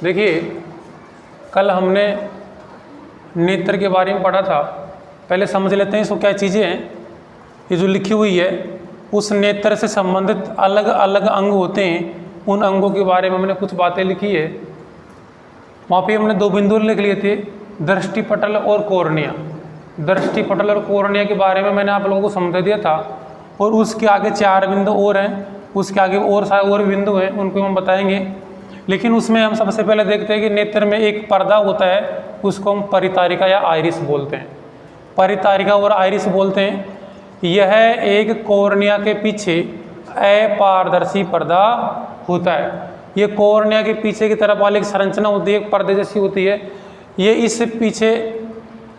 देखिए, कल हमने नेत्र के बारे में पढ़ा था। पहले समझ लेते हैं इसको क्या चीज़ें हैं। ये जो लिखी हुई है उस नेत्र से संबंधित अलग अलग अंग होते हैं, उन अंगों के बारे में हमने कुछ बातें लिखी है। वहाँ पे हमने 2 बिंदु लिख लिए थे, दृष्टिपटल और कॉर्निया। दृष्टिपटल और कॉर्निया के बारे में मैंने आप लोगों को समझा दिया था, और उसके आगे 4 बिंदु और हैं, उसके आगे और बिंदु हैं, उनको हम बताएंगे। लेकिन उसमें हम सबसे पहले देखते हैं कि नेत्र में एक पर्दा होता है, उसको हम परितारिका या आइरिस बोलते हैं। परितारिका और आइरिस बोलते हैं। यह एक कॉर्निया के पीछे अपारदर्शी पर्दा होता है। ये कॉर्निया के पीछे की तरफ वाली एक संरचना होती है, एक पर्दे जैसी होती है। ये इस पीछे,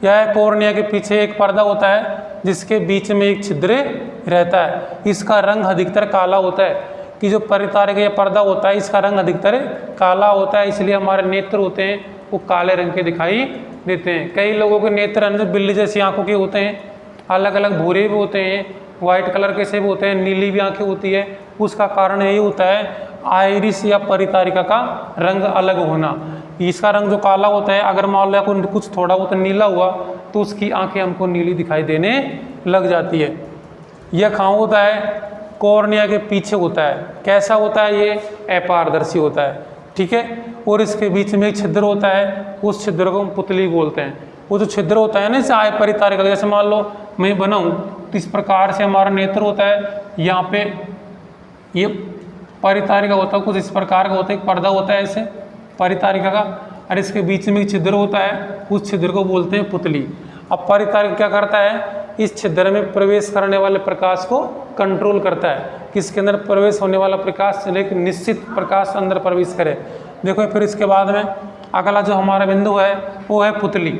यह कॉर्निया के पीछे एक पर्दा होता है जिसके बीच में एक छिद्र रहता है। इसका रंग अधिकतर काला होता है, कि जो परितारिका या पर्दा होता है इसका रंग अधिकतर काला होता है, इसलिए हमारे नेत्र होते हैं वो काले रंग के दिखाई देते हैं। कई लोगों के नेत्र अंदर बिल्ली जैसी आंखों के होते हैं, अलग अलग भूरे भी होते हैं, वाइट कलर के से भी होते हैं, नीली भी आंखें होती है। उसका कारण यही होता है आइरिस या परितारिका का रंग अलग होना। इसका रंग जो काला होता है, अगर मान लो कोई कुछ थोड़ा बहुत नीला हुआ तो उसकी आंखें हमको नीली दिखाई देने लग जाती है। यह कहाँ होता है? कॉर्निया के पीछे होता है। कैसा होता है? ये अपारदर्शी होता है, ठीक है। और इसके बीच में एक छिद्र होता है, उस छिद्र को हम पुतली बोलते हैं। वो जो छिद्र होता है ना, चाहे परितारिका, जैसे मान लो मैं बनाऊं तो इस प्रकार से हमारा नेत्र होता है। यहाँ पे ये परितारिका होता है, कुछ इस प्रकार का होता है, एक पर्दा होता है ऐसे परितारिका का, और इसके बीच में एक छिद्र होता है, उस छिद्र को बोलते हैं पुतली। अब परितारिका क्या करता है? इस छिद्र में प्रवेश करने वाले प्रकाश को कंट्रोल करता है, किसके अंदर प्रवेश होने वाला प्रकाश, एक निश्चित प्रकाश अंदर प्रवेश करे। देखो फिर इसके बाद में अगला जो हमारा बिंदु है वो है पुतली।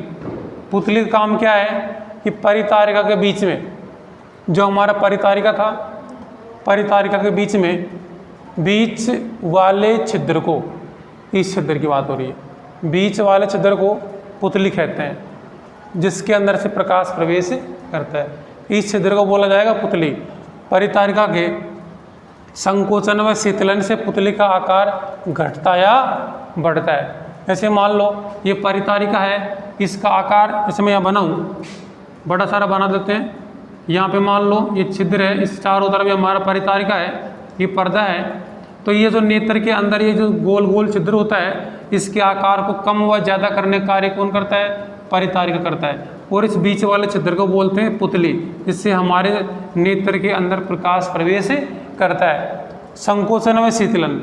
पुतली का काम क्या है कि परितारिका के बीच में, जो हमारा परितारिका था, परितारिका के बीच में बीच वाले छिद्र को, इस छिद्र की बात हो रही है, बीच वाले छिद्र को पुतली कहते हैं, जिसके अंदर से प्रकाश प्रवेश करता है। इस छिद्र को बोला जाएगा पुतली। परितारिका के संकोचन व शीतलन से पुतली का आकार घटता या बढ़ता है। जैसे मान लो ये परितारिका है, इसका आकार जैसे मैं यहाँ बनाऊँ, बड़ा सारा बना देते हैं। यहाँ पे मान लो ये छिद्र है, इस चारों तरफ हमारा परितारिका है, ये पर्दा है। तो ये जो नेत्र के अंदर ये जो गोल गोल छिद्र होता है, इसके आकार को कम व ज़्यादा करने का कार्य कौन करता है? परितारिका करता है। और इस बीच वाले छिद्र को बोलते हैं पुतली, जिससे हमारे नेत्र के अंदर प्रकाश प्रवेश करता है। संकोचन व शीतलन,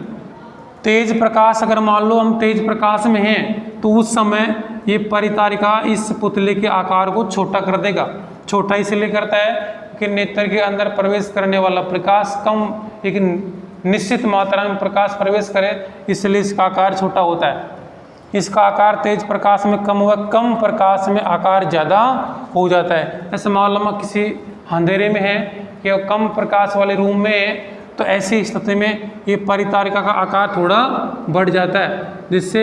तेज प्रकाश, अगर मान लो हम तेज प्रकाश में हैं तो उस समय ये परितारिका इस पुतली के आकार को छोटा कर देगा। छोटा इसलिए करता है कि नेत्र के अंदर प्रवेश करने वाला प्रकाश कम, एक निश्चित मात्रा में प्रकाश प्रवेश करे, इसलिए इसका आकार छोटा होता है। इसका आकार तेज प्रकाश में कम व कम प्रकाश में आकार ज़्यादा हो जाता है। ऐसे मान लो किसी अंधेरे में है या कम प्रकाश वाले रूम में है, तो ऐसी स्थिति में ये परितारिका का आकार थोड़ा बढ़ जाता है, जिससे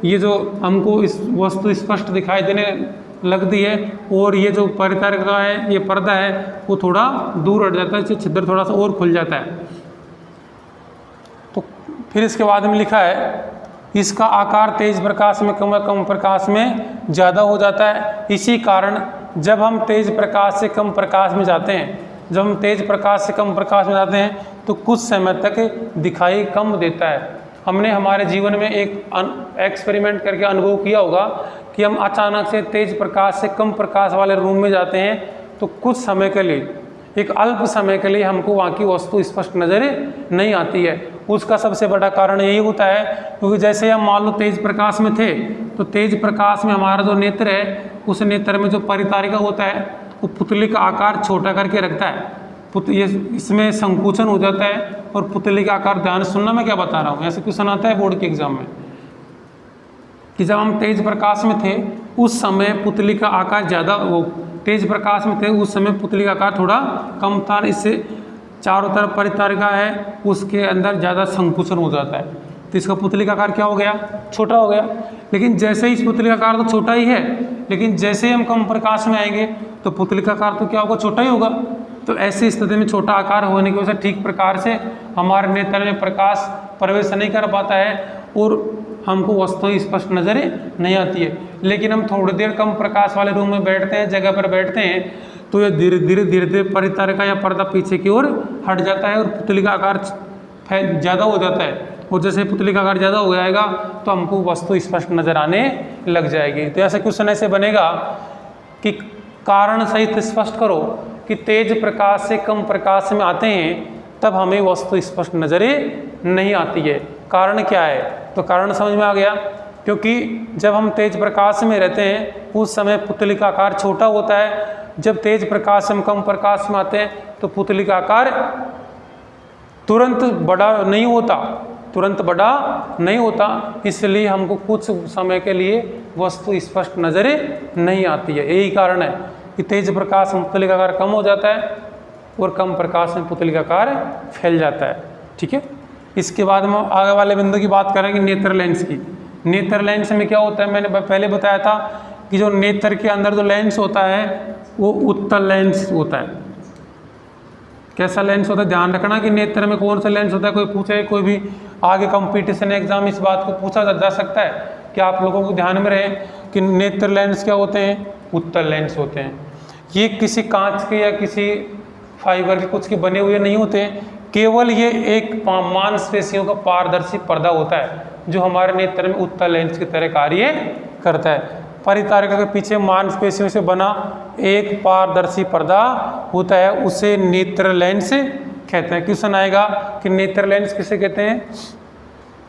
ये जो हमको इस वस्तु स्पष्ट दिखाई देने लगती है, और ये जो परितारिका है, ये पर्दा है, वो थोड़ा दूर हट जाता है, इससे छिद्र थोड़ा सा और खुल जाता है। तो फिर इसके बाद में लिखा है इसका आकार तेज प्रकाश में कम व कम प्रकाश में ज़्यादा हो जाता है। इसी कारण जब हम तेज प्रकाश से कम प्रकाश में जाते हैं, जब हम तेज प्रकाश से कम प्रकाश में जाते हैं तो कुछ समय तक दिखाई कम देता है। हमने हमारे जीवन में एक एक्सपेरिमेंट करके अनुभव किया होगा कि हम अचानक से तेज प्रकाश से कम प्रकाश वाले रूम में जाते हैं तो कुछ समय के लिए, एक अल्प समय के लिए हमको वहाँ की वस्तु स्पष्ट नज़र नहीं आती है। उसका सबसे बड़ा कारण यही होता है क्योंकि जैसे हम मान लो तेज प्रकाश में थे, तो तेज प्रकाश में हमारा जो नेत्र है, उस नेत्र में जो परितारिका होता है वो पुतली का आकार छोटा करके रखता है। ये इसमें संकुचन हो जाता है और पुतली का आकार, ध्यान सुनना मैं क्या बता रहा हूँ, ऐसे क्वेश्चन आता है बोर्ड के एग्जाम में कि जब हम तेज प्रकाश में थे उस समय पुतली का आकार ज़्यादा, वो तेज प्रकाश में थे उस समय पुतली का आकार थोड़ा कम था, इससे चारों तरफ परितारिका है उसके अंदर ज़्यादा संकुचन हो जाता है, तो इसका पुतली का आकार क्या हो गया? छोटा हो गया। लेकिन जैसे ही इस पुतली का आकार तो छोटा ही है, लेकिन जैसे ही हम कम प्रकाश में आएंगे तो पुतली का आकार तो क्या होगा? छोटा ही होगा। तो ऐसी स्थिति में छोटा आकार होने की वजह से ठीक प्रकार से हमारे नेत्र में प्रकाश प्रवेश नहीं कर पाता है और हमको वस्तु स्पष्ट नजर नहीं आती है। लेकिन हम थोड़ी देर कम प्रकाश वाले रूम में बैठते हैं, जगह पर बैठते हैं, तो ये धीरे धीरे धीरे धीरे परितारिका या पर्दा पीछे की ओर हट जाता है और पुतली का आकार ज़्यादा हो जाता है। और जैसे पुतली का आकार ज़्यादा हो जाएगा तो हमको वस्तु स्पष्ट नजर आने लग जाएगी। तो ऐसे क्वेश्चन ऐसे बनेगा कि कारण सहित स्पष्ट करो कि तेज प्रकाश से कम प्रकाश में आते हैं तब हमें वस्तु स्पष्ट नजर नहीं आती है। कारण क्या है? तो कारण समझ में आ गया, क्योंकि जब हम तेज प्रकाश में रहते हैं उस समय पुतली का आकार छोटा होता है, जब तेज प्रकाश से हम कम प्रकाश में आते हैं तो पुतली का आकार तुरंत बड़ा नहीं होता, इसलिए हमको कुछ समय के लिए वस्तु स्पष्ट नजर नहीं आती है। यही कारण है कि तेज प्रकाश में पुतली का आकार कम हो जाता है और कम प्रकाश में पुतली का आकार फैल जाता है। ठीक है, इसके बाद हम आगे वाले बिंदु की बात करेंगे नेत्र लेंस की। नेत्र लेंस में क्या होता है, मैंने पहले बताया था कि जो नेत्र के अंदर जो लेंस होता है वो उत्तल लेंस होता है। कैसा लेंस होता है, ध्यान रखना कि नेत्र में कौन सा लेंस होता है। कोई पूछे, कोई भी आगे कंपटीशन एग्जाम इस बात को पूछा जा सकता है कि आप लोगों को ध्यान में रहे कि नेत्र लेंस क्या होते हैं, उत्तल लेंस होते हैं। ये किसी कांच के या किसी फाइबर के कुछ के बने हुए नहीं होते, केवल ये एक मांसपेशियों का पारदर्शी पर्दा होता है जो हमारे नेत्र में उत्तल लेंस की तरह कार्य करता है। परितारिका के पीछे मांसपेशियों से बना एक पारदर्शी पर्दा होता है, उसे नेत्र लेंस कहते हैं। क्वेश्चन आएगा कि नेत्र लेंस किसे कहते हैं,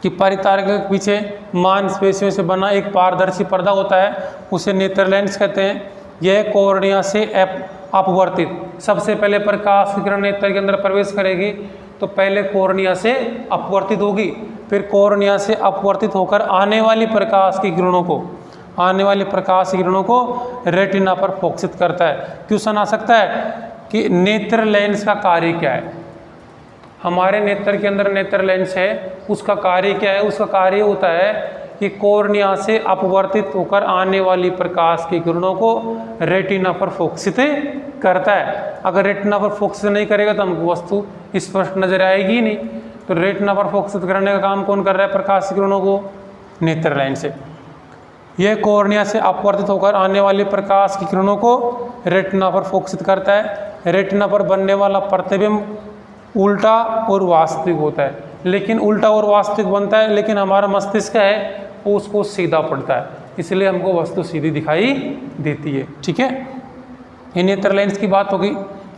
कि परितारिका के पीछे मांसपेशियों से बना एक पारदर्शी पर्दा होता है, उसे नेत्र लेंस कहते हैं। यह कॉर्निया से अपवर्तित, सबसे पहले प्रकाश की किरण नेत्र के अंदर प्रवेश करेगी तो पहले कॉर्निया से अपवर्तित होगी, फिर कॉर्निया से अपवर्तित होकर आने वाली प्रकाश की किरणों को रेटिना पर फोकसित करता है। क्वेश्चन आ सकता है कि नेत्र लेंस का कार्य क्या है। हमारे नेत्र के अंदर नेत्र लेंस है, उसका कार्य क्या है? उसका कार्य होता है कि कॉर्निया से अपवर्तित होकर आने वाली प्रकाश की किरणों को रेटिना पर फोकसित करता है। अगर रेटिना पर फोकसित नहीं करेगा तो हमको वस्तु स्पष्ट नजर आएगी ही नहीं। तो रेटिना पर फोकसित करने का काम कौन कर रहा है? प्रकाश की किरणों को नेत्र लेंस से। यह कॉर्निया से अपवर्तित होकर आने वाली प्रकाश की किरणों को रेटिना पर फोकसित करता है। रेटिना पर बनने वाला प्रतिबिंब उल्टा और वास्तविक होता है, लेकिन उल्टा और वास्तविक बनता है, लेकिन हमारा मस्तिष्क है वो उसको सीधा पड़ता है, इसलिए हमको वस्तु सीधी दिखाई देती है। ठीक है, ये नेत्र लेंस की बात होगी।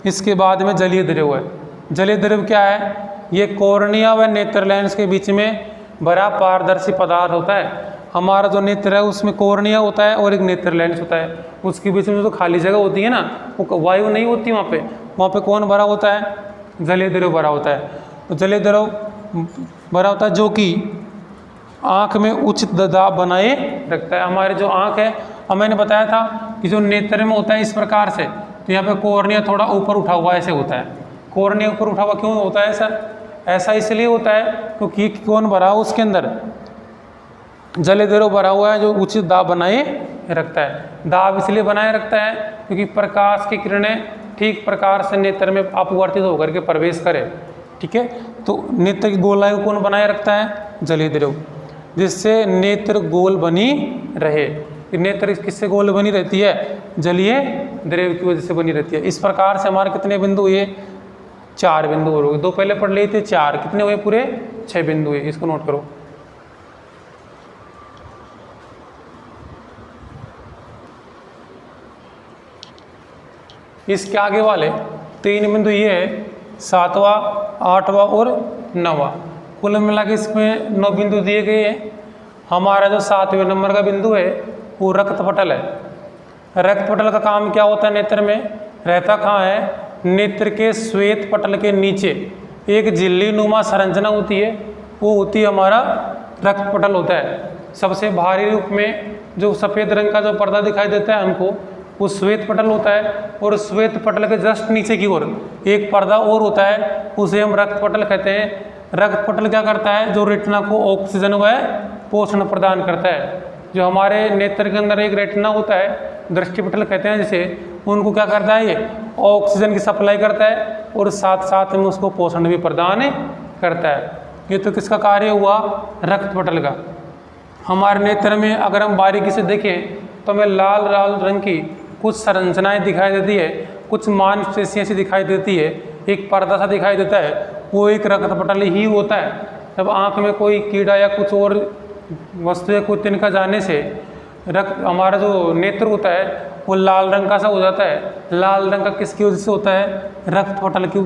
इसके बाद में जलीय द्रव्य है। जलीय द्रव्य क्या है? ये कॉर्निया व नेत्र लेंस के बीच में बड़ा पारदर्शी पदार्थ होता है। हमारा जो नेत्र है उसमें कॉर्निया होता है और एक नेत्र लेंस होता है, उसके बीच में जो खाली जगह होती है ना, वो वायु नहीं होती वहाँ पे कौन भरा होता है? जलीय द्रव्य भरा होता है। तो जलीय द्रव्य भरा होता है जो कि आँख में उचित दाब बनाए रखता है। हमारे जो आँख है, अब मैंने बताया था कि जो नेत्र में होता है इस प्रकार से, तो यहाँ पे कॉर्निया थोड़ा ऊपर उठा हुआ ऐसे होता है। कॉर्निया ऊपर उठा हुआ क्यों होता है सर? ऐसा इसलिए होता है क्योंकि कौन भरा हो उसके अंदर? जलीय द्रव्य भरा हुआ है जो उचित दाब बनाए रखता है। दाब इसलिए बनाए रखता है क्योंकि प्रकाश की किरणें ठीक प्रकार से नेत्र में अपवर्तित होकर के प्रवेश करे। ठीक है, तो नेत्र की गोलाई को कौन बनाए रखता है? जलीय द्रव्य, जिससे नेत्र गोल बनी रहे। नेत्र किससे गोल बनी रहती है? जलीय द्रव्य की वजह से बनी रहती है। इस प्रकार से हमारे कितने बिंदु हुए? 4 बिंदु हो गए। 2 पहले पढ़ लिए थे, 4 कितने हुए? पूरे 6 बिंदु हुए। इसको नोट करो। इसके आगे वाले 3 बिंदु ये है, 7वां, 8वां और 9वां। कुल मिला के इसमें 9 बिंदु दिए गए हैं। हमारा जो 7वें नंबर का बिंदु है वो रक्त पटल है। रक्त पटल का काम क्या होता है? नेत्र में रहता कहाँ है? नेत्र के श्वेत पटल के नीचे एक झिल्ली नुमा संरचना होती है, वो होती है हमारा रक्त पटल होता है। सबसे भारी रूप में जो सफ़ेद रंग का जो पर्दा दिखाई देता है हमको, वो श्वेत पटल होता है। और श्वेत पटल के जस्ट नीचे की ओर एक पर्दा और होता है, उसे हम रक्त पटल कहते हैं। रक्त पटल क्या करता है? जो रेटिना को ऑक्सीजन व पोषण प्रदान करता है। जो हमारे नेत्र के अंदर एक रेटिना होता है, दृष्टि पटल कहते हैं जिसे, उनको क्या करता है? ये ऑक्सीजन की सप्लाई करता है और साथ साथ में उसको पोषण भी प्रदान करता है। ये तो किसका कार्य हुआ, रक्त पटल का। हमारे नेत्र में अगर हम बारीकी से देखें तो हमें लाल लाल रंग की कुछ संरचनाएं दिखाई देती है, कुछ मांसपेशियाँ सी दिखाई देती है, एक पर्दा सा दिखाई देता है, वो एक रक्त पटल ही होता है। जब आँख में कोई कीड़ा या कुछ और वस्तु या कोई तिनका जाने से रक्त हमारा जो नेत्र होता है वो लाल रंग का सा हो जाता है। लाल रंग का किसकी वजह से होता है, रक्त पटल की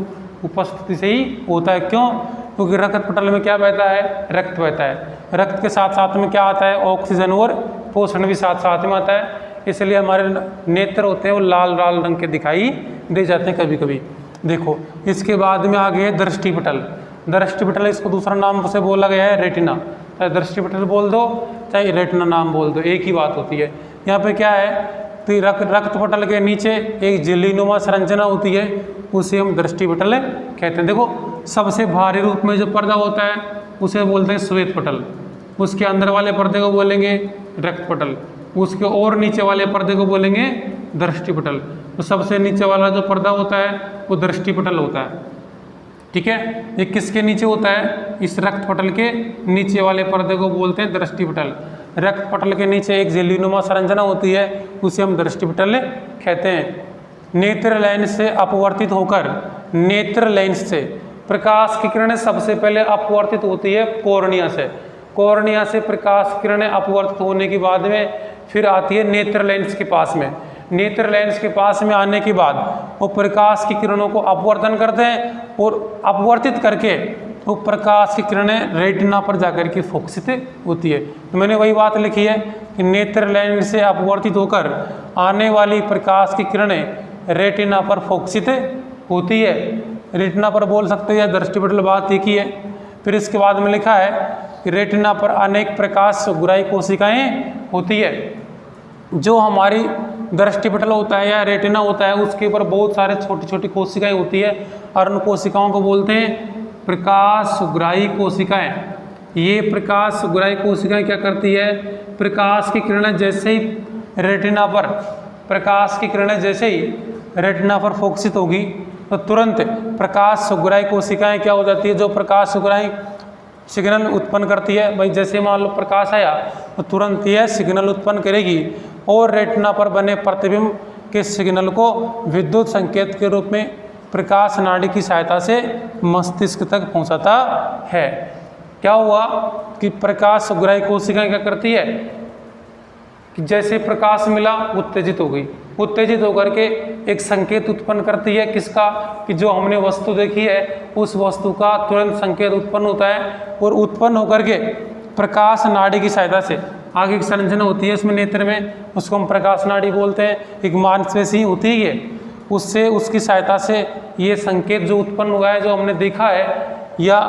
उपस्थिति से ही होता है। क्यों, क्योंकि रक्त पटल में क्या बहता है, रक्त बहता है। रक्त के साथ साथ में क्या आता है, ऑक्सीजन और पोषण भी साथ साथ में आता है, इसलिए हमारे नेत्र होते हैं वो लाल लाल रंग के दिखाई दे जाते हैं कभी कभी। देखो इसके बाद में आ गए दृष्टि पटल। दृष्टि पटल इसको दूसरा नाम से बोला गया है रेटिना, चाहे दृष्टि पटल बोल दो चाहे रेटिना नाम बोल दो, एक ही बात होती है। यहाँ पे क्या है, तो रक्त पटल के नीचे एक झिल्लीनुमा संरचना होती है, उसे हम दृष्टि पटल कहते हैं। देखो सबसे भारी रूप में जो पर्दा होता है उसे बोलते हैं श्वेत पटल, उसके अंदर वाले पर्दे को बोलेंगे रक्त पटल, उसके और नीचे वाले पर्दे को बोलेंगे दृष्टि पटल। तो सबसे नीचे वाला जो पर्दा होता है वो दृष्टि पटल होता है, ठीक है। ये किसके नीचे होता है, इस रक्त पटल के नीचे वाले पर्दे को बोलते हैं दृष्टि पटल। रक्त पटल के नीचे एक झिल्लीनुमा संरचना होती है, उसे हम दृष्टि पटल कहते हैं। नेत्र लेंस से अपवर्तित होकर, नेत्र लेंस से प्रकाश की किरणें सबसे पहले अपवर्तित होती है कॉर्निया से। कॉर्निया से प्रकाश किरणें अपवर्तित होने के बाद में फिर आती है नेत्र लेंस के पास में। नेत्र लेंस के पास में आने के बाद वो प्रकाश की किरणों को अपवर्तन करते हैं और अपवर्तित करके वो प्रकाश की किरणें रेटिना पर जाकर के फोकसित होती है। तो मैंने वही बात लिखी है कि नेत्र लेंस से अपवर्तित होकर आने वाली प्रकाश की किरणें रेटिना पर फोकसित होती है। रेटिना पर बोल सकते हो या दृष्टि पटल, बात एक ही है। फिर इसके बाद में लिखा है कि रेटिना पर अनेक प्रकाश गुराई कोशिकाएं होती है। जो हमारी दृष्टि पटल होता है या रेटिना होता है उसके ऊपर बहुत सारे छोटी छोटी कोशिकाएं होती है और उन कोशिकाओं को बोलते हैं प्रकाशग्राही कोशिकाएं। ये प्रकाशग्राही कोशिकाएं क्या करती है, प्रकाश की किरणें जैसे ही रेटिना पर, प्रकाश की किरणें जैसे ही रेटिना पर फोकसित होगी तो तुरंत प्रकाशग्राही कोशिकाएं क्या हो जाती है, जो प्रकाशग्राही सिग्नल उत्पन्न करती है, भाई जैसे मान लो प्रकाश आया तो तुरंत यह सिग्नल उत्पन्न करेगी और रेटिना पर बने प्रतिबिंब के सिग्नल को विद्युत संकेत के रूप में प्रकाश नाड़ी की सहायता से मस्तिष्क तक पहुंचाता है। क्या हुआ कि प्रकाशग्राही कोशिकाएं क्या करती है कि जैसे प्रकाश मिला उत्तेजित हो गई, उत्तेजित होकर के एक संकेत उत्पन्न करती है किसका, कि जो हमने वस्तु देखी है उस वस्तु का तुरंत संकेत उत्पन्न होता है और उत्पन्न होकर के प्रकाश नाड़ी की सहायता से आगे की संरचना होती है इसमें नेत्र में, उसको हम प्रकाश नाड़ी बोलते हैं। एक मांसपेशी होती है, उससे उसकी सहायता से ये संकेत जो उत्पन्न हुआ है, जो हमने देखा है या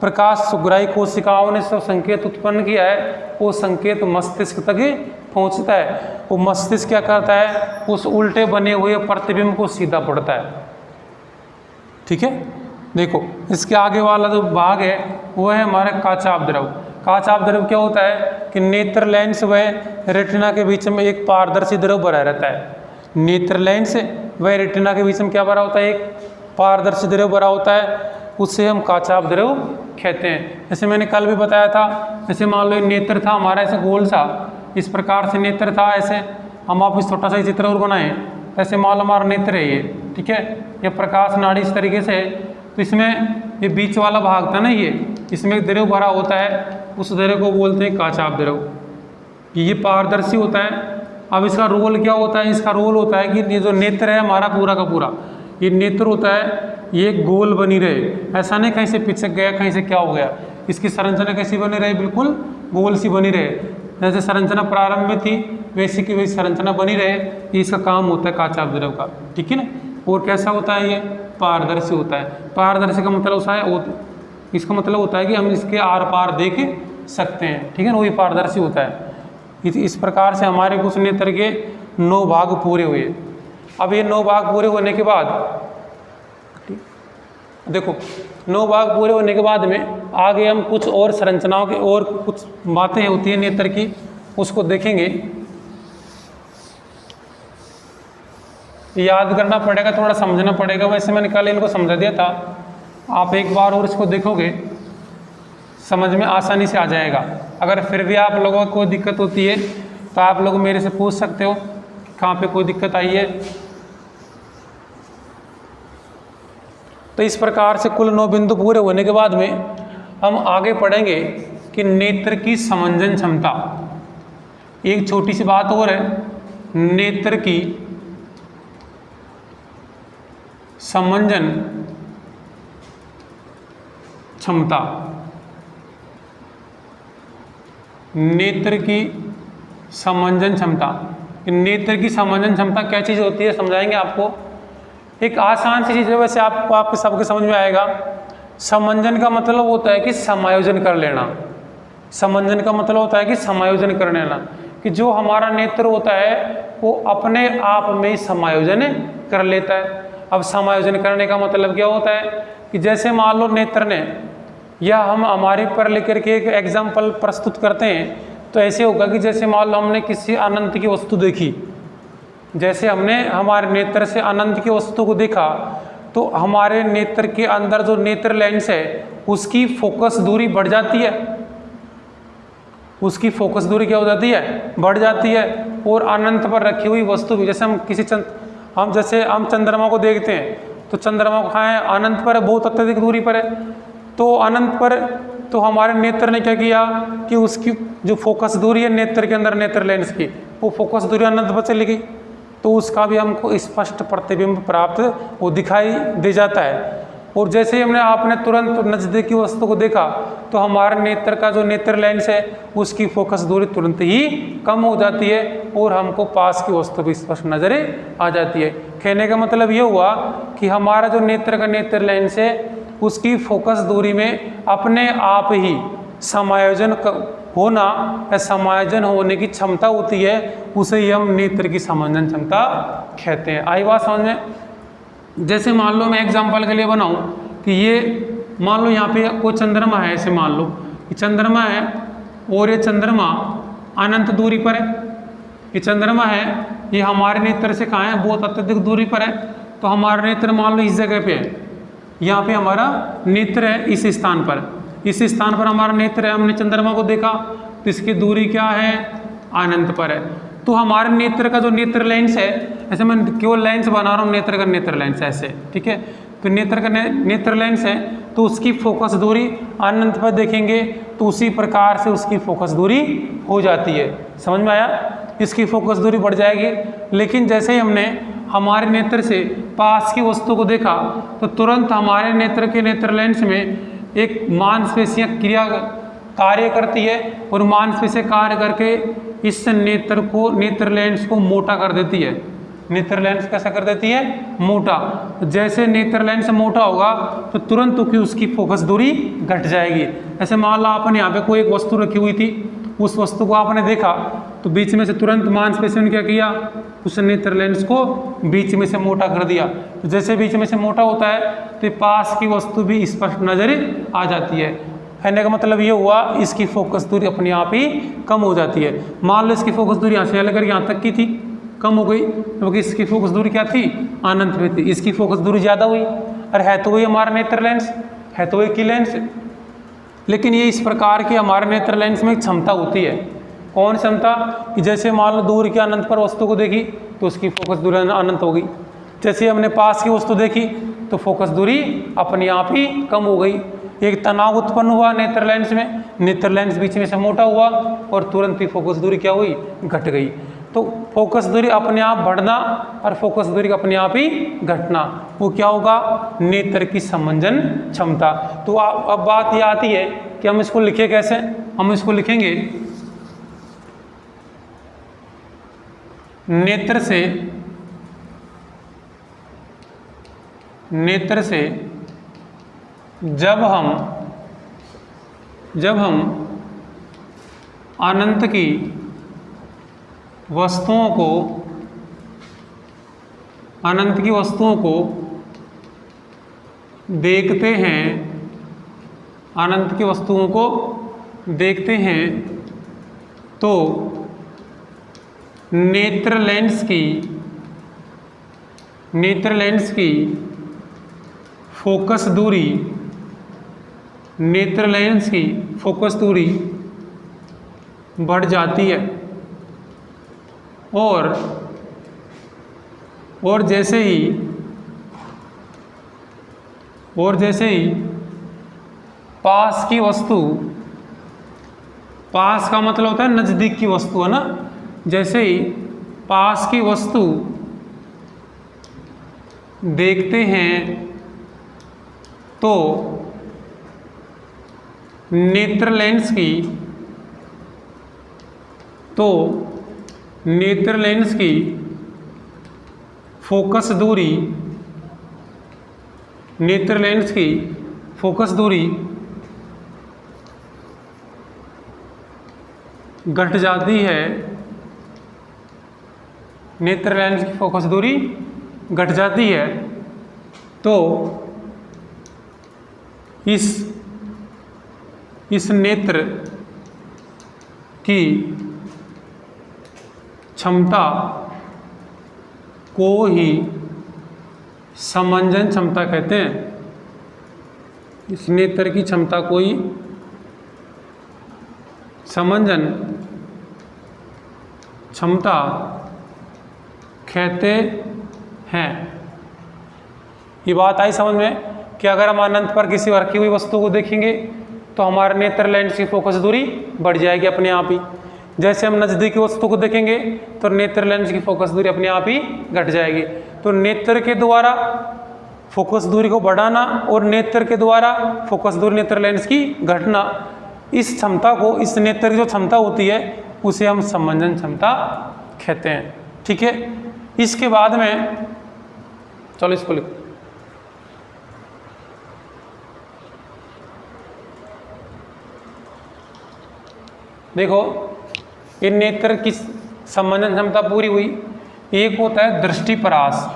प्रकाशग्राही कोशिकाओं ने जो संकेत उत्पन्न किया है वो संकेत मस्तिष्क तक ही पहुंचता है। वो मस्तिष्क क्या करता है, उस उल्टे बने हुए प्रतिबिंब को सीधा पड़ता है। ठीक है, देखो इसके आगे वाला जो भाग है वो है हमारा काचाभ द्रव। काचाभ द्रव क्या होता है कि नेत्र लेंस व रेटिना के बीच में एक पारदर्शी द्रव भरा रहता है। नेत्र लेंस व रेटिना के बीच में क्या भरा होता है, एक पारदर्शी द्रव भरा होता है, उससे हम काचाभ द्रव कहते हैं। जैसे मैंने कल भी बताया था, जैसे मान लो नेत्र था हमारा ऐसे गोल सा, इस प्रकार से नेत्र था, ऐसे हम आप इस छोटा सा चित्र और बनाएं, ऐसे मान लो हमारा नेत्र है ये, ठीक है, ये प्रकाश नाड़ी इस तरीके से है, तो इसमें ये बीच वाला भाग था ना, ये इसमें एक द्रव भरा होता है, उस द्रव को बोलते हैं काचाभ द्रव। ये पारदर्शी होता है। अब इसका रोल क्या होता है, इसका रोल होता है कि ये जो नेत्र है हमारा पूरा का पूरा, ये नेत्र होता है ये गोल बनी रहे, ऐसा नहीं कहीं से पिचक गया, कहीं से क्या हो गया, इसकी संरचना कैसी बनी रहे, बिल्कुल गोल सी बनी रहे, जैसे संरचना प्रारंभ में थी वैसी की वैसी संरचना बनी रहे, ये इसका काम होता है काचाभ द्रव का। ठीक है ना। और कैसा होता है, ये पारदर्शी होता है। पारदर्शी का मतलब होता है, इसका मतलब होता है कि हम इसके आर पार देख सकते हैं, ठीक है ना, वही पारदर्शी होता है। इस प्रकार से हमारे कुछ नेत्र के 9 भाग पूरे हुए। अब ये 9 भाग पूरे होने के बाद देखो 9 भाग पूरे होने के बाद में आगे हम कुछ और संरचनाओं के और कुछ बातें होती हैं नेत्र की, उसको देखेंगे। याद करना पड़ेगा, थोड़ा समझना पड़ेगा। वैसे मैंने कल इनको समझा दिया था, आप एक बार और इसको देखोगे समझ में आसानी से आ जाएगा। अगर फिर भी आप लोगों को कोई दिक्कत होती है तो आप लोग मेरे से पूछ सकते हो कि कहाँ पे कोई दिक्कत आई है। तो इस प्रकार से कुल 9 बिंदु पूरे होने के बाद में हम आगे पढ़ेंगे कि नेत्र की समंजन क्षमता। एक छोटी सी बात और है, नेत्र की समंजन क्षमता। नेत्र की समंजन क्षमता, नेत्र की समंजन क्षमता क्या चीज़ होती है समझाएंगे आपको। एक आसान सी चीज़ है, वैसे आपके सबके समझ में आएगा। समंजन का मतलब होता है कि समायोजन कर लेना। समंजन का मतलब होता है कि समायोजन कर लेना, कि जो हमारा नेत्र होता है वो अपने आप में ही समायोजन कर लेता है। अब समायोजन करने का मतलब क्या होता है कि जैसे मान लो नेत्र ने, या हम हमारे पर लेकर के एक एग्जाम्पल प्रस्तुत करते हैं, तो ऐसे होगा कि जैसे मान लो हमने किसी अनंत की वस्तु देखी, जैसे हमने हमारे नेत्र से अनंत की वस्तु को देखा, तो हमारे नेत्र के अंदर जो नेत्र लेंस है उसकी फोकस दूरी बढ़ जाती है। उसकी फोकस दूरी क्या हो जाती है? बढ़ जाती है। और अनंत पर रखी हुई वस्तु भी, जैसे हम चंद्रमा को देखते हैं, तो चंद्रमा कहाँ है? अनंत पर है, बहुत अत्यधिक दूरी पर है। तो अनंत पर, तो हमारे नेत्र ने क्या किया कि उसकी जो फोकस दूरी है नेत्र के अंदर, नेत्र लेंस की, वो फोकस दूरी अनंत पर चली गई, तो उसका भी हमको स्पष्ट प्रतिबिंब प्राप्त वो दिखाई दे जाता है। और जैसे ही आपने तुरंत नज़दीकी वस्तु को देखा, तो हमारे नेत्र का जो नेत्र लेंस है उसकी फोकस दूरी तुरंत ही कम हो जाती है और हमको पास की वस्तु भी स्पष्ट नजर आ जाती है। कहने का मतलब ये हुआ कि हमारा जो नेत्र का नेत्र लेंस है उसकी फोकस दूरी में अपने आप ही समायोजन होना या समायोजन होने की क्षमता होती है, उसे ही हम नेत्र की समंजन क्षमता कहते हैं। आई बात समझ में? जैसे मान लो मैं एग्जांपल के लिए बनाऊं कि ये मान लो यहाँ पे कोई चंद्रमा है, ऐसे मान लो कि चंद्रमा है और ये चंद्रमा अनंत दूरी पर है। ये चंद्रमा है, ये हमारे नेत्र से कहाँ है? बहुत अत्यधिक दूरी पर है। तो हमारा नेत्र मान लो इस जगह पे है, यहाँ पे हमारा नेत्र है इस स्थान पर, इस स्थान पर हमारा नेत्र है। हमने चंद्रमा को देखा तो इसकी दूरी क्या है? अनंत पर है। तो हमारे नेत्र का जो नेत्र लेंस है, ऐसे मैं केवल लेंस बना रहा हूँ, नेत्र का नेत्र लेंस ऐसे, ठीक है। तो नेत्र का नेत्र लेंस है, तो उसकी फोकस दूरी अनंत पर देखेंगे तो उसी प्रकार से उसकी फोकस दूरी हो जाती है। समझ में आया? इसकी फोकस दूरी बढ़ जाएगी। लेकिन जैसे ही हमने हमारे नेत्र से पास की वस्तु को देखा, तो तुरंत हमारे नेत्र के नेत्र लेंस में एक मांसपेशियाँ क्रिया कार्य करती है और मांसपेशियाँ कार्य करके इस नेत्र लेंस को मोटा कर देती है। नेत्र लेंस कैसा कर देती है? मोटा। जैसे नेत्र लेंस मोटा होगा तो तुरंत उसकी फोकस दूरी घट जाएगी। ऐसे मान लो आपने यहाँ पे कोई एक वस्तु रखी हुई थी, उस वस्तु को आपने देखा तो बीच में से तुरंत मांसपेशियों ने क्या किया? उस नेत्र लेंस को बीच में से मोटा कर दिया। तो जैसे बीच में से मोटा होता है तो पास की वस्तु भी स्पष्ट नजर आ जाती है। कहने का मतलब ये हुआ इसकी फोकस दूरी अपने आप ही कम हो जाती है। मान लो इसकी फोकस दूरी यहाँ से लेकर यहाँ तक की थी, कम हो गई, क्योंकि इसकी फोकस दूरी क्या थी? अनंत में थी। इसकी फोकस दूरी ज़्यादा हुई, और है तो वही हमारा नेत्र लेंस, है तो एक ही लेंस, लेकिन ये इस प्रकार की हमारे नेत्र लेंस में एक क्षमता होती है। कौन क्षमता? कि जैसे मान लो दूर के अनंत पर वस्तु को देखी तो उसकी फोकस दूरी अनंत हो गई। जैसे हमने पास की वस्तु देखी तो फोकस दूरी अपने आप ही कम हो गई। एक तनाव उत्पन्न हुआ नेत्र लेंस में, नेत्र लेंस बीच में से मोटा हुआ और तुरंत ही फोकस दूरी क्या हुई? घट गई। तो फोकस दूरी अपने आप बढ़ना और फोकस दूरी अपने आप ही घटना, वो क्या होगा? नेत्र की समंजन क्षमता। तो अब बात ये आती है कि हम इसको लिखे कैसे? हम इसको लिखेंगे नेत्र से जब हम अनंत की वस्तुओं को देखते हैं, अनंत की वस्तुओं को देखते हैं, तो नेत्र लेंस की फोकस दूरी नेत्र लेंस की फोकस दूरी बढ़ जाती है और जैसे ही पास की वस्तु, पास का मतलब होता है नज़दीक की वस्तु, है ना। जैसे ही पास की वस्तु देखते हैं तो नेत्र लेंस की फोकस दूरी घट जाती है। नेत्र लेंस की फोकस दूरी घट जाती है तो इस नेत्र की क्षमता को ही समंजन क्षमता कहते हैं। इस नेत्र की क्षमता को ही समंजन क्षमता कहते हैं। ये बात आई समझ में कि अगर हम अनंत पर किसी रखी हुई वस्तु को देखेंगे तो हमारे नेत्र लेंस की फोकस दूरी बढ़ जाएगी अपने आप ही। जैसे हम नज़दीकी वस्तु को देखेंगे तो नेत्र लेंस की फोकस दूरी अपने आप ही घट जाएगी। तो नेत्र के द्वारा फोकस दूरी को बढ़ाना और नेत्र के द्वारा फोकस दूरी नेत्र लेंस की घटना, इस क्षमता को, इस नेत्र की जो क्षमता होती है उसे हम समंजन क्षमता कहते हैं। ठीक है। इसके बाद में चलो इसको लिखो। देखो ये नेत्र की समंजन क्षमता पूरी हुई। एक होता है दृष्टिपरास।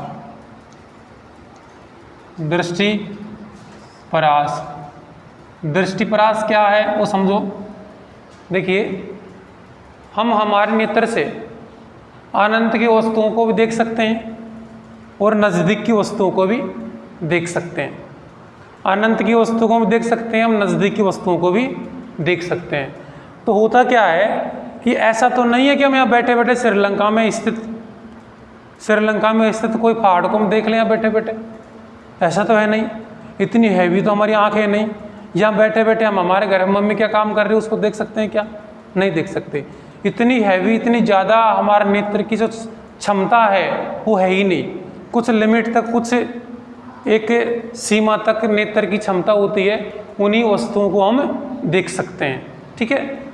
दृष्टिपरास क्या है वो समझो। देखिए हम हमारे नेत्र से अनंत की वस्तुओं को भी देख सकते हैं और नज़दीक की वस्तुओं को भी देख सकते हैं। अनंत की वस्तुओं को भी देख सकते हैं, हम नज़दीक की वस्तुओं को भी देख सकते हैं। तो होता क्या है कि ऐसा तो नहीं है कि हम यहाँ बैठे बैठे श्रीलंका में स्थित कोई पहाड़ को हम देख लें यहाँ बैठे बैठे, ऐसा तो है नहीं। इतनी हैवी तो हमारी आँखें नहीं। यहाँ बैठे बैठे हम हमारे घर में मम्मी क्या काम कर रही है उसको देख सकते हैं क्या? नहीं देख सकते। इतनी हैवी, इतनी ज़्यादा हमारे नेत्र की जो क्षमता है वो है ही नहीं। कुछ लिमिट तक, कुछ एक सीमा तक नेत्र की क्षमता होती है, उन्हीं वस्तुओं को हम देख सकते हैं। ठीक है।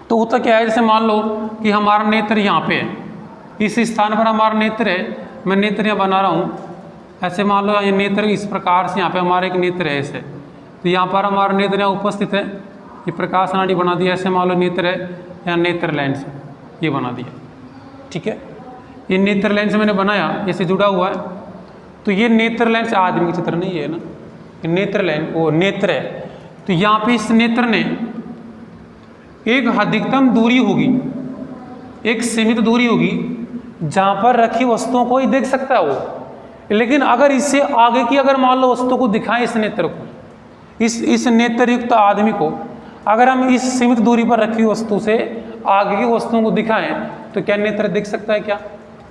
तो होता क्या है, जैसे मान लो कि हमारा नेत्र यहाँ पे है, इस स्थान पर हमारा नेत्र है, मैं नेत्र यहाँ बना रहा हूँ। ऐसे मान लो ये नेत्र इस प्रकार से यहाँ पे हमारा एक नेत्र है ऐसे, तो यहाँ पर हमारा नेत्र यहाँ उपस्थित है, ये प्रकाश नाड़ी बना दिया। ऐसे मान लो नेत्र है, यहाँ नेत्र लेंस ये बना दिया। ठीक है। ये नेत्र लेंस मैंने बनाया, ऐसे जुड़ा हुआ है। तो ये नेत्र लेंस आदमी का चित्र नहीं है ना, ये नेत्र लेंस वो नेत्र है। तो यहाँ पे इस नेत्र ने एक अधिकतम दूरी होगी, एक सीमित दूरी होगी जहाँ पर रखी वस्तुओं को ही देख सकता है वो। लेकिन अगर इससे आगे की अगर मान लो वस्तु को दिखाएं, इस नेत्र को, इस नेत्र युक्त आदमी को अगर हम इस सीमित दूरी पर रखी वस्तु से आगे की वस्तुओं को दिखाएं तो क्या नेत्र देख सकता है क्या?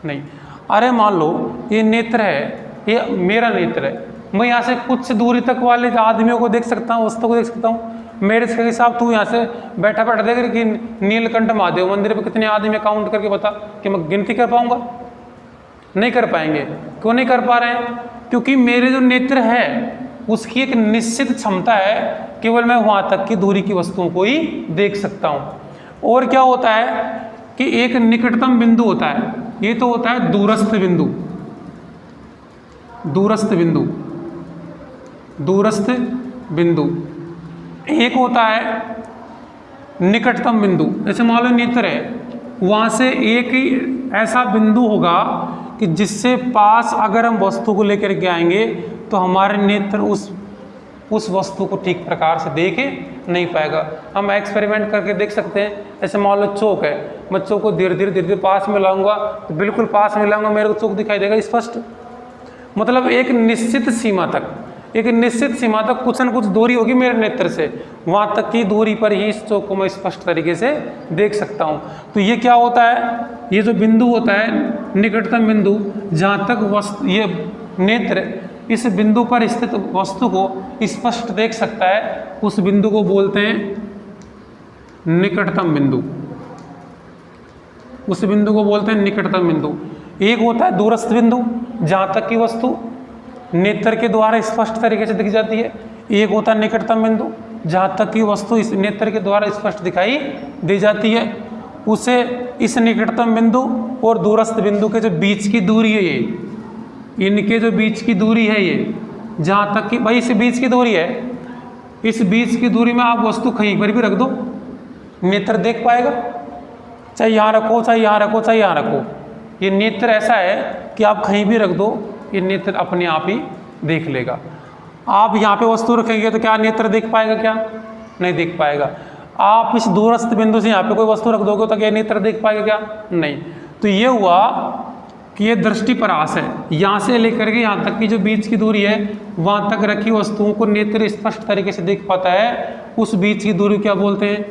नहीं। अरे मान लो ये नेत्र है, ये मेरा नेत्र है, मैं यहाँ से कुछ दूरी तक वाले आदमियों को देख सकता हूँ, वस्तु को देख सकता हूँ। मेरे से हिसाब तू यहाँ से बैठा बैठा देख कि नीलकंठ महादेव मंदिर पे कितने आदमी काउंट करके बता कि मैं गिनती कर पाऊंगा? नहीं कर पाएंगे। क्यों नहीं कर पा रहे हैं? क्योंकि मेरे जो नेत्र है उसकी एक निश्चित क्षमता है, केवल मैं वहाँ तक की दूरी की वस्तुओं को ही देख सकता हूँ। और क्या होता है कि एक निकटतम बिंदु होता है, ये तो होता है दूरस्थ बिंदु। दूरस्थ बिंदु एक होता है निकटतम बिंदु। जैसे मान लो नेत्र है, वहाँ से एक ही ऐसा बिंदु होगा कि जिससे पास अगर हम वस्तु को लेकर के आएंगे तो हमारे नेत्र उस वस्तु को ठीक प्रकार से देख नहीं पाएगा। हम एक्सपेरिमेंट करके देख सकते हैं। जैसे मान लो चौक है, मैं चौक को धीरे धीरे पास में लाऊंगा तो बिल्कुल पास में लाऊंगा, मेरे को चौक दिखाई देगा स्पष्ट। मतलब एक निश्चित सीमा तक, एक निश्चित सीमा तक कुछ न कुछ दूरी होगी मेरे नेत्र से, वहाँ तक की दूरी पर ही इस चौक को मैं स्पष्ट तरीके से देख सकता हूँ। तो ये क्या होता है, ये जो बिंदु होता है निकटतम बिंदु, जहाँ तक वस्तु ये नेत्र इस बिंदु पर स्थित वस्तु को स्पष्ट देख सकता है, उस बिंदु को बोलते हैं निकटतम बिंदु। उस बिंदु को बोलते हैं निकटतम बिंदु। एक होता है दूरस्थ बिंदु, जहाँ तक की वस्तु नेत्र के द्वारा स्पष्ट तरीके से दिख जाती है। एक होता है निकटतम बिंदु, जहाँ तक की वस्तु इस नेत्र के द्वारा स्पष्ट दिखाई दे जाती है। उसे इस निकटतम बिंदु और दूरस्थ बिंदु के जो बीच की दूरी है, ये इनके जो बीच की दूरी है, ये जहाँ तक कि भाई इस बीच की दूरी है, इस बीच की दूरी में आप वस्तु कहीं पर भी रख दो, नेत्र देख पाएगा। चाहे यहाँ रखो, चाहे यहाँ रखो, चाहे यहाँ रखो, ये नेत्र ऐसा है कि आप कहीं भी रख दो, ये नेत्र अपने आप ही देख लेगा। आप यहाँ पे वस्तु रखेंगे तो क्या नेत्र देख पाएगा? क्या नहीं देख पाएगा। आप इस दूरस्थ बिंदु से यहाँ पे कोई वस्तु रख दोगे तो क्या नेत्र देख पाएगा? क्या नहीं। तो ये हुआ कि ये दृष्टिपरास है। यहाँ से लेकर के यहाँ तक की जो बीच की दूरी है, वहाँ तक रखी वस्तुओं को नेत्र स्पष्ट तरीके से देख पाता है। उस बीच की दूरी क्या बोलते हैं?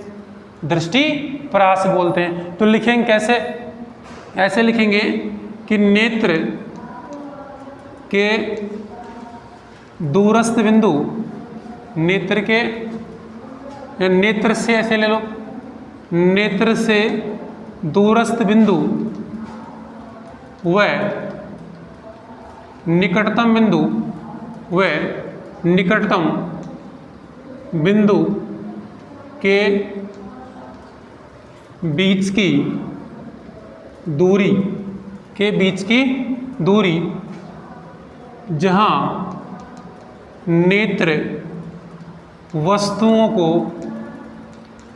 दृष्टिपरास बोलते हैं। तो लिखेंगे कैसे? ऐसे लिखेंगे कि नेत्र के दूरस्थ बिंदु, नेत्र के, नेत्र से ऐसे ले लो, नेत्र से दूरस्थ बिंदु व निकटतम बिंदु व निकटतम बिंदु के बीच की दूरी, के बीच की दूरी जहाँ नेत्र वस्तुओं को,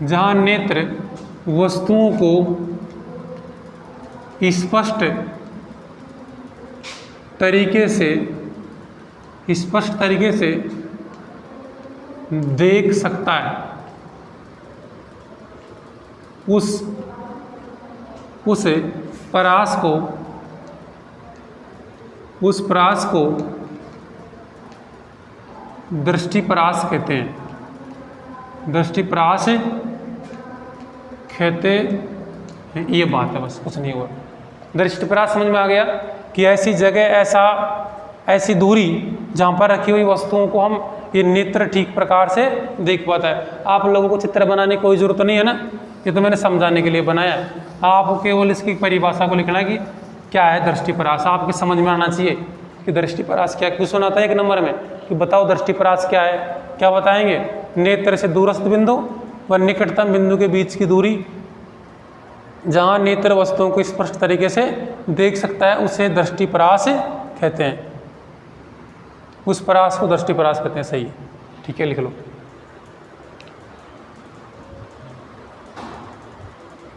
जहाँ नेत्र वस्तुओं को स्पष्ट तरीके से देख सकता है, उस परास को दृष्टिपरास कहते हैं। दृष्टिपरास कहते हैं, ये बात है, बस कुछ नहीं हुआ। दृष्टिपरास समझ में आ गया कि ऐसी जगह, ऐसी दूरी जहाँ पर रखी हुई वस्तुओं को हम ये नेत्र ठीक प्रकार से देख पाता है। आप लोगों को चित्र बनाने की कोई ज़रूरत नहीं है ना, ये तो मैंने समझाने के लिए बनाया। आप केवल इसकी परिभाषा को लिखना है कि क्या है दृष्टिपरास। आपके समझ में आना चाहिए कि दृष्टिपरास क्या है। क्वेश्चन आता है 1 नंबर में कि बताओ दृष्टिपरास क्या है। क्या बताएंगे? नेत्र से दूरस्थ बिंदु व निकटतम बिंदु के बीच की दूरी, जहाँ नेत्र वस्तुओं को स्पष्ट तरीके से देख सकता है, उसे दृष्टिपरास कहते हैं। उस परास को दृष्टिपरास कहते हैं। सही है, ठीक है, लिख लो।